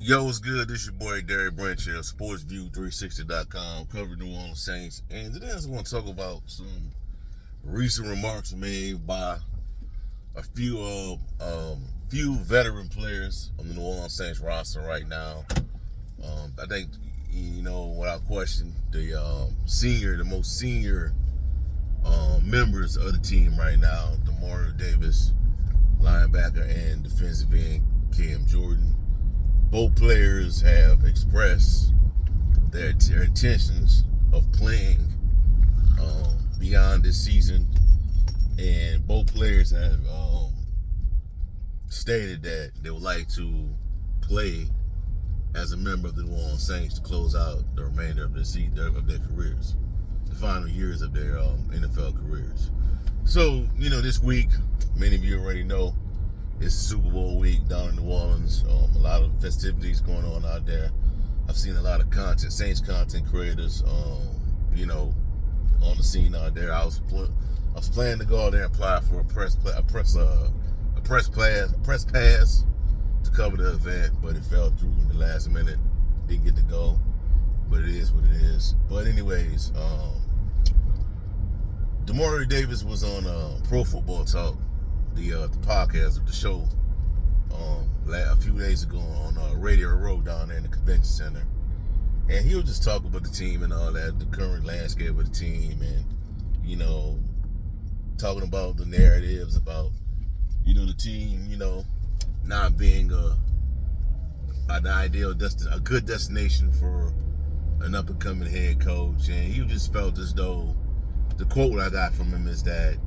Yo, what's good? This your boy Derry Branch here, SportsView360.com, covering New Orleans Saints. And today I just want to talk about some recent remarks made by a few veteran players on the New Orleans Saints roster right now. I think, without question, the most senior members of the team right now, Demario Davis, linebacker, and defensive end Cam Jordan. Both players have expressed their intentions of playing beyond this season, and both players have stated that they would like to play as a member of the New Orleans Saints to close out the remainder of their careers, the final years of their NFL careers. So, this week, many of you already know, it's Super Bowl week down in New Orleans. A lot of festivities going on out there. I've seen a lot of Saints content creators, on the scene out there. I was planning to go out there and apply for a press pass to cover the event, but it fell through in the last minute. Didn't get to go, but it is what it is. But anyways, Demario Davis was on Pro Football Talk, the podcast of the show, a few days ago on Radio Row down there in the convention center, and he was just talking about the team and all that, the current landscape of the team, and talking about the narratives about the team, not being an ideal a good destination for an up and coming head coach, and he just felt as though the quote I got from him is that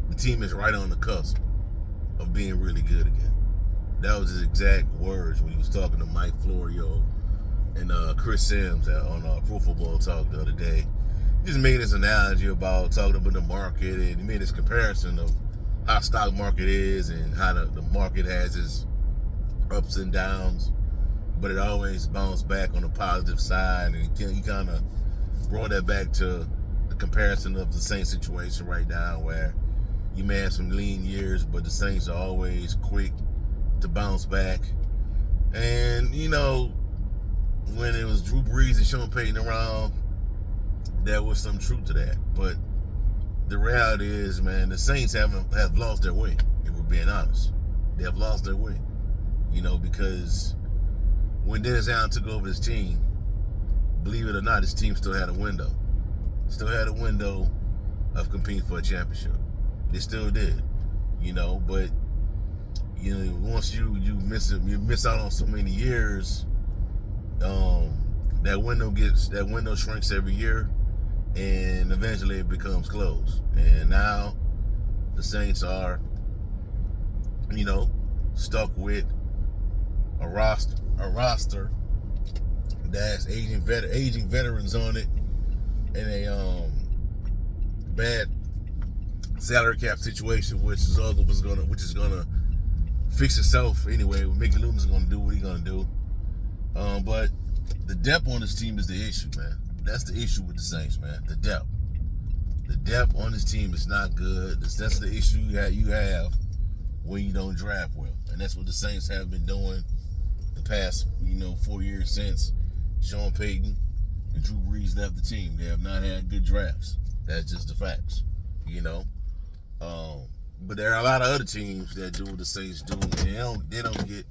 the team is right on the cusp of being really good again. That was his exact words when he was talking to Mike Florio and Chris Sims on Pro Football Talk the other day. He just made this analogy about talking about the market, and he made this comparison of how stock market is and how the market has its ups and downs, but it always bounced back on the positive side, and he kind of brought that back to the comparison of the Saints situation right now, where you may have some lean years, but the Saints are always quick to bounce back. And, when it was Drew Brees and Sean Payton around, there was some truth to that. But the reality is, man, the Saints have lost their way, if we're being honest. They have lost their way. Because when Dennis Allen took over his team, believe it or not, his team still had a window. Still had a window of competing for a championship. They still did, but once you miss out on so many years, that window shrinks every year, and eventually it becomes closed. And now the Saints are, stuck with a roster that has aging veterans on it, and a bad salary cap situation, which is gonna fix itself anyway. Mickey Loomis is gonna do what he's gonna do. But the depth on this team is the issue, man. That's the issue with the Saints, man. The depth. The depth on this team is not good. That's the issue you have when you don't draft well, and that's what the Saints have been doing the past 4 years since Sean Payton and Drew Brees left the team. They have not had good drafts. That's just the facts, But there are a lot of other teams that do what the Saints do, and they don't get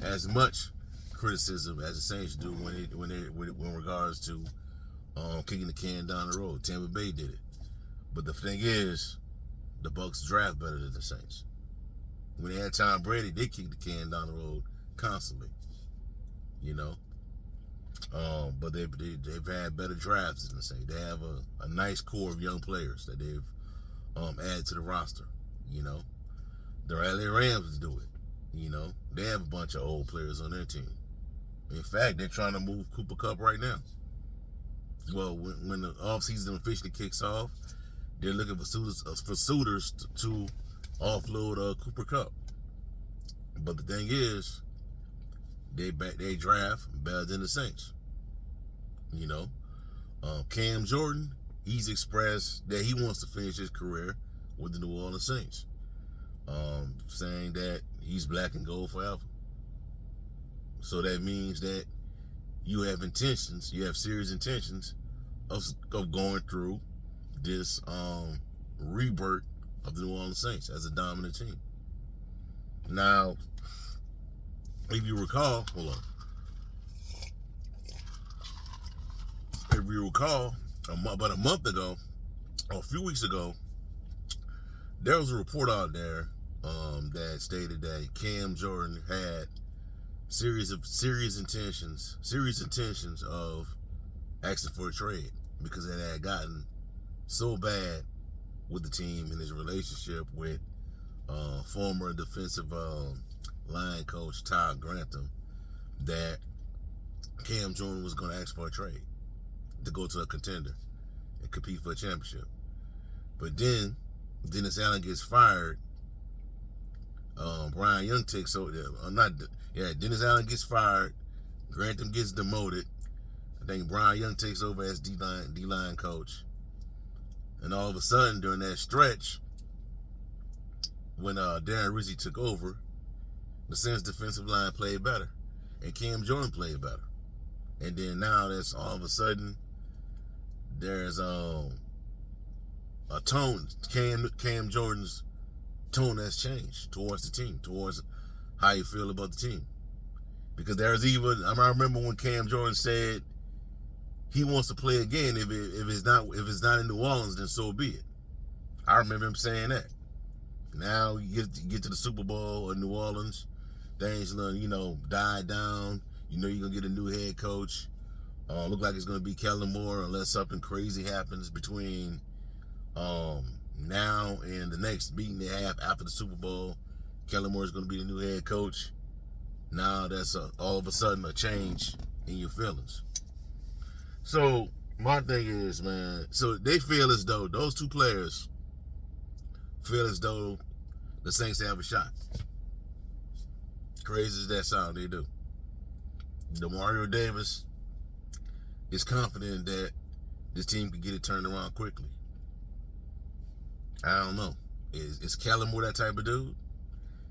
as much criticism as the Saints do when regards to kicking the can down the road. Tampa Bay did it, but the thing is, the Bucs draft better than the Saints. When they had Tom Brady, they kicked the can down the road constantly, But they've had better drafts than the Saints. They have a nice core of young players that they've added to the roster. The LA Rams do it. They have a bunch of old players on their team. In fact, they're trying to move Cooper Kupp right now. Well, when the offseason officially kicks off, they're looking for suitors to offload Cooper Kupp. But the thing is, they draft better than the Saints. Cam Jordan, he's expressed that he wants to finish his career with the New Orleans Saints, saying that he's black and gold forever. So that means that you have intentions, you have serious intentions of going through this rebirth of the New Orleans Saints as a dominant team. Now, if you recall, hold on. If you recall, about a month ago, or a few weeks ago, there was a report out there that stated that Cam Jordan had serious intentions of asking for a trade because it had gotten so bad with the team and his relationship with former defensive line coach Todd Grantham that Cam Jordan was going to ask for a trade to go to a contender and compete for a championship. But then Dennis Allen gets fired. Brian Young takes over. Dennis Allen gets fired. Grantham gets demoted. I think Brian Young takes over as D-line coach. And all of a sudden, during that stretch, when Darren Rizzi took over, the Saints defensive line played better. And Cam Jordan played better. And then now that's all of a sudden, there's a tone. Cam Jordan's tone has changed towards the team, towards how you feel about the team. Because there's even, I remember when Cam Jordan said he wants to play again. If it's not in New Orleans, then so be it. I remember him saying that. Now you get to the Super Bowl in New Orleans, things die down. You know you're gonna get a new head coach. Look like it's gonna be Kellen Moore unless something crazy happens between now and the next meeting they have after the Super Bowl. Kellen Moore is gonna be the new head coach. Now that's all of a sudden a change in your feelings. So my thing is, man, so they feel as though those two players feel as though the Saints have a shot. Crazy as that sound, they do. Demario Davis is confident that this team can get it turned around quickly. I don't know. Is Kellen Moore that type of dude?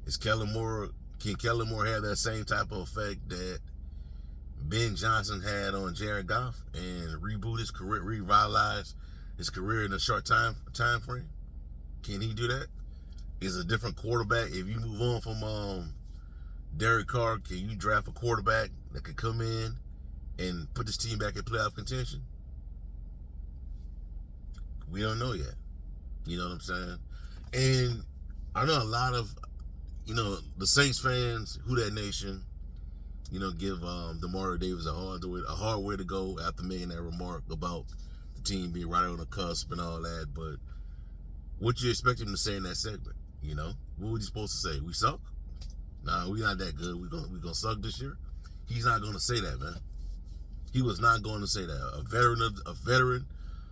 Can Kellen Moore have that same type of effect that Ben Johnson had on Jared Goff and reboot his career, revitalize his career in a short time frame? Can he do that? Is a different quarterback? If you move on from Derek Carr, can you draft a quarterback that could come in and put this team back in playoff contention? We don't know yet. You know what I'm saying? And I know a lot of, the Saints fans, Who Dat Nation, give Demario Davis a hard way to go after making that remark about the team being right on the cusp and all that. But what you expect him to say in that segment? What was he supposed to say? We suck? Nah, we not that good. We gonna suck this year? He's not gonna say that, man. He was not going to say that. A veteran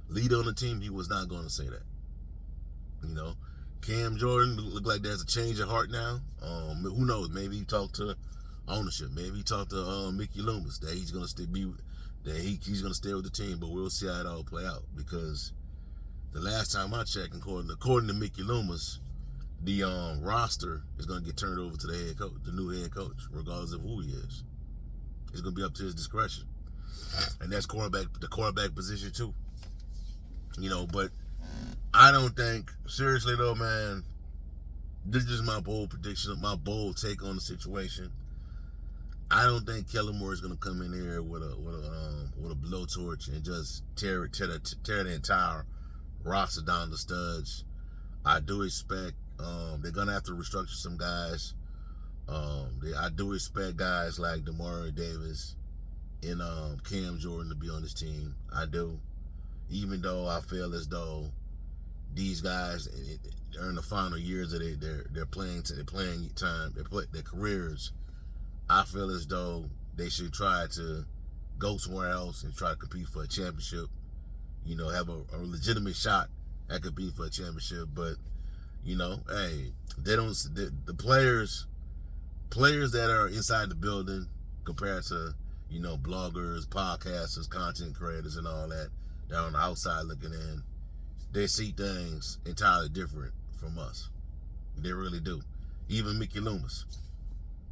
leader on the team, he was not going to say that. Cam Jordan look like there's a change of heart now. Who knows? Maybe he talked to ownership. Maybe he talked to Mickey Loomis that he's gonna stay he's gonna stay with the team. But we'll see how it all play out, because the last time I checked, according to Mickey Loomis, the roster is gonna get turned over to the head coach, the new head coach, regardless of who he is. It's gonna be up to his discretion, and that's the quarterback position too. But I don't think, seriously though, man, this is my bold prediction, my bold take on the situation. I don't think Kellen Moore is gonna come in here with a blowtorch and just tear the entire roster down the studs. I do expect they're gonna have to restructure some guys. I do expect guys like Demario Davis and Cam Jordan to be on this team. I do, even though I feel as though these guys are in the final years of their playing time, their careers. I feel as though they should try to go somewhere else and try to compete for a championship. Have a legitimate shot at competing for a championship. But hey, they don't. The players that are inside the building compared to bloggers, podcasters, content creators, and all that on the outside looking in, they see things entirely different from us. They really do. Even Mickey Loomis.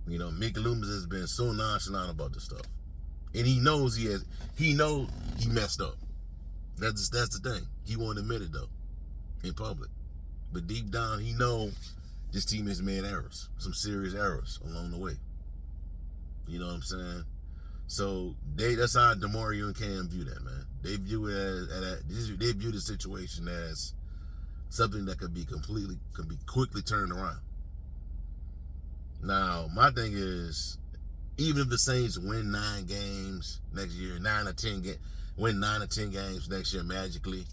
You know, Mickey Loomis has been so nonchalant about this stuff, and he knows he messed up. That's the thing. He won't admit it though, in public, but deep down he know this team has made errors, some serious errors along the way. You know what I'm saying? So that's how Demario and Cam view that, man. They view it they view the situation as something that could be quickly turned around. Now, my thing is, even if the Saints win 9 games next year, win 9 or 10 games next year magically,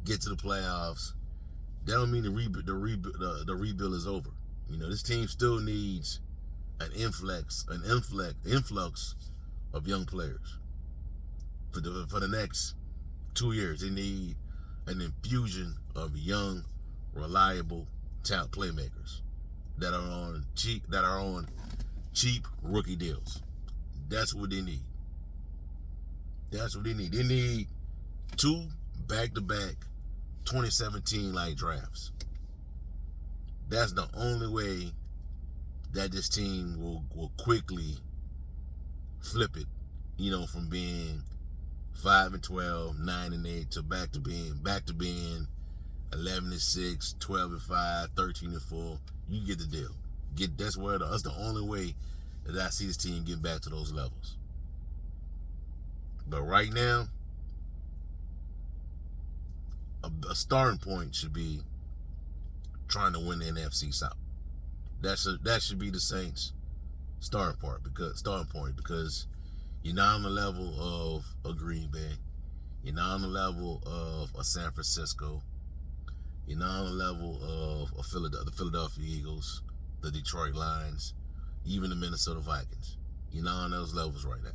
get to the playoffs, that don't mean the rebuild is over. You know, this team still needs an influx of young players for the next 2 years. They need an infusion of young, reliable talent playmakers that are on cheap rookie deals. That's what they need. That's what they need. They need 2 back-to-back 2017 like drafts. That's the only way that this team will quickly flip it, you know, from being 5-12, 9-8 to back to being 11-6, 12-5, 13-4. You get the deal. That's the only way that I see this team getting back to those levels. But right now, a starting point should be trying to win the NFC South. That should be the Saints' starting point because you're not on the level of a Green Bay, you're not on the level of a San Francisco, you're not on the level of the Philadelphia Eagles, the Detroit Lions, even the Minnesota Vikings. You're not on those levels right now.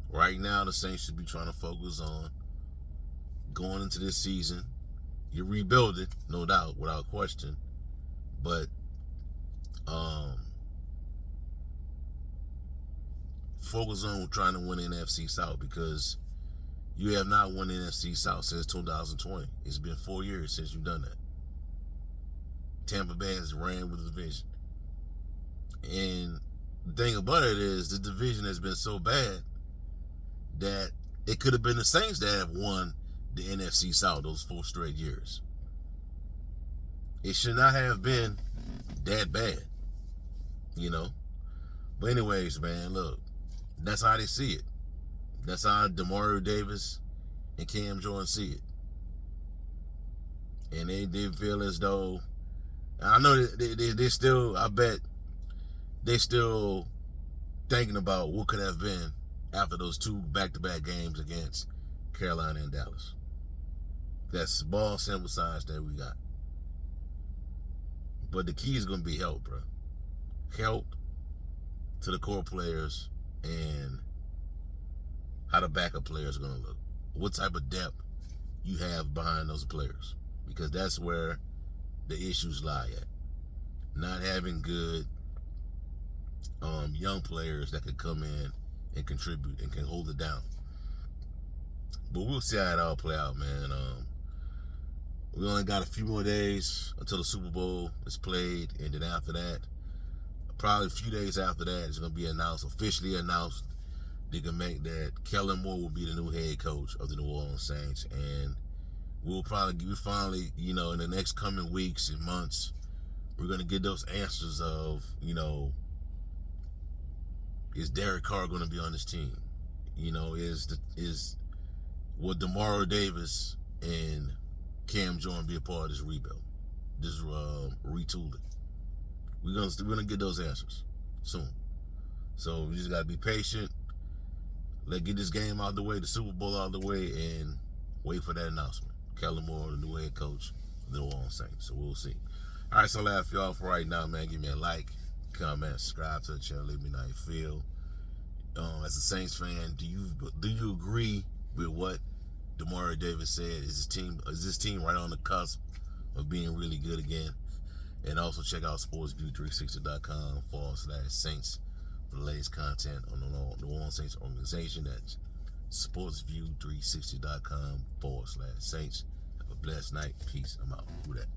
Right now, the Saints should be trying to focus on going into this season. You're rebuilding, no doubt, without question. But focus on trying to win the NFC South because you have not won the NFC South since 2020. It's been 4 years since you've done that. Tampa Bay has ran with the division. And the thing about it is the division has been so bad that it could have been the Saints that have won the NFC South those 4 straight years. It should not have been that bad, you know. But anyways, man, look, that's how they see it. That's how Demario Davis and Cam Jordan see it. And they feel as though, I know they still, I bet they still thinking about what could have been after those 2 back-to-back games against Carolina and Dallas. That small sample size that we got. But the key is going to be help, bro. Help to the core players and how the backup players are going to look. What type of depth you have behind those players. Because that's where the issues lie at. Not having good young players that can come in and contribute and can hold it down. But we'll see how it all play out, man. We only got a few more days until the Super Bowl is played, and then after that, probably a few days after that, it's going to be officially announced. They can make that Kellen Moore will be the new head coach of the New Orleans Saints, and we finally, you know, in the next coming weeks and months, we're going to get those answers of, you know, is Derek Carr going to be on this team? You know, will Demario Davis and Cam Jordan be a part of this rebuild, this retooling? We're gonna get those answers soon. So we just gotta be patient. Get this game out of the way, the Super Bowl out of the way, and wait for that announcement. Kellen Moore, the new head coach of the New Orleans Saints. So we'll see. All right, so that's y'all for right now, man. Give me a like, comment, subscribe to the channel. Let me know how you feel. As a Saints fan, do you agree with what Demario Davis said? Is this team right on the cusp of being really good again? And also check out sportsview360.com/Saints for the latest content on the New Orleans Saints organization. That's sportsview360.com/Saints. Have a blessed night. Peace. I'm out. Who that?